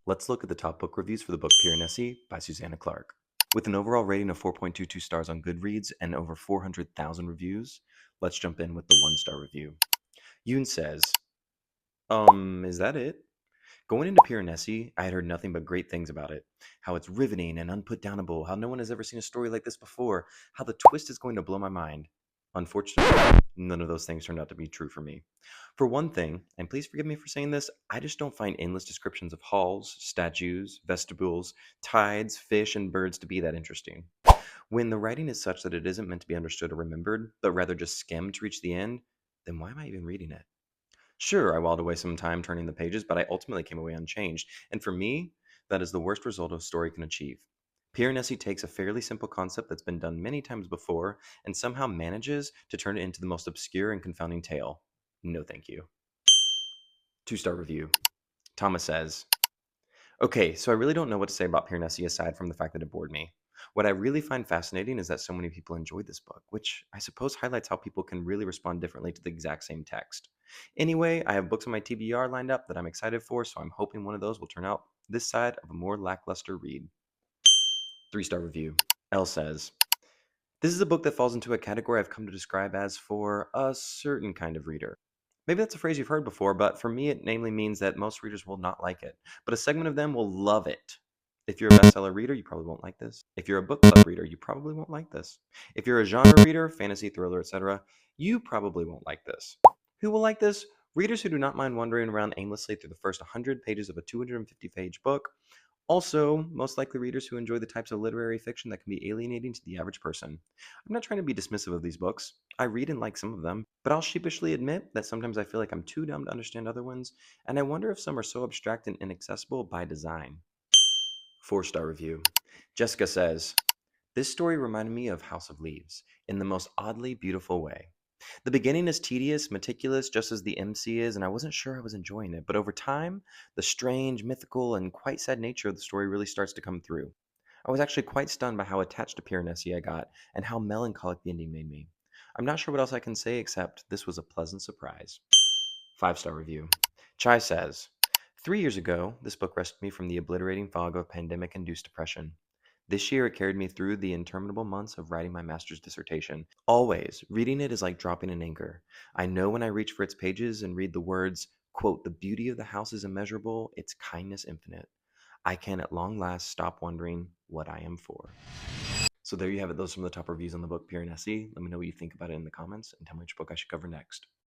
Let's look at the top book reviews for the book Piranesi by Susanna Clark. With an overall rating of 4.22 stars on Goodreads and over 400,000 reviews, let's jump in with the 1-star review. Yoon says, is that it? Going into Piranesi, I had heard nothing but great things about it. How it's riveting and unputdownable, how no one has ever seen a story like this before, how the twist is going to blow my mind. Unfortunately, none of those things turned out to be true for me. For one thing, and please forgive me for saying this, I just don't find endless descriptions of halls, statues, vestibules, tides, fish, and birds to be that interesting. When the writing is such that it isn't meant to be understood or remembered, but rather just skimmed to reach the end, then why am I even reading it? Sure, I whiled away some time turning the pages, but I ultimately came away unchanged. And for me, that is the worst result a story can achieve. Piranesi takes a fairly simple concept that's been done many times before and somehow manages to turn it into the most obscure and confounding tale. No thank you. 2-star review. Thomas says, okay, so I really don't know what to say about Piranesi aside from the fact that it bored me. What I really find fascinating is that so many people enjoyed this book, which I suppose highlights how people can really respond differently to the exact same text. Anyway, I have books on my TBR lined up that I'm excited for, so I'm hoping one of those will turn out this side of a more lackluster read. 3-star review. L says, this is a book that falls into a category I've come to describe as for a certain kind of reader. Maybe that's a phrase you've heard before, but for me, it namely means that most readers will not like it, but a segment of them will love it. If you're a bestseller reader, you probably won't like this. If you're a book club reader, you probably won't like this. If you're a genre reader, fantasy, thriller, etc., you probably won't like this. Who will like this? Readers who do not mind wandering around aimlessly through the first 100 pages of a 250-page book. Also, most likely readers who enjoy the types of literary fiction that can be alienating to the average person. I'm not trying to be dismissive of these books. I read and like some of them, but I'll sheepishly admit that sometimes I feel like I'm too dumb to understand other ones, and I wonder if some are so abstract and inaccessible by design. 4-star review. Jessica says, this story reminded me of House of Leaves in the most oddly beautiful way. The beginning is tedious, meticulous, just as the MC is, and I wasn't sure I was enjoying it. But over time, the strange, mythical, and quite sad nature of the story really starts to come through. I was actually quite stunned by how attached to Piranesi I got, and how melancholic the ending made me. I'm not sure what else I can say except this was a pleasant surprise. 5-star review. Chai says, 3 years ago, this book rescued me from the obliterating fog of pandemic-induced depression. This year, it carried me through the interminable months of writing my master's dissertation. Always, reading it is like dropping an anchor. I know when I reach for its pages and read the words, quote, the beauty of the house is immeasurable, its kindness infinite. I can at long last stop wondering what I am for. So there you have it. Those are some of the top reviews on the book Piranesi. Let me know what you think about it in the comments and tell me which book I should cover next.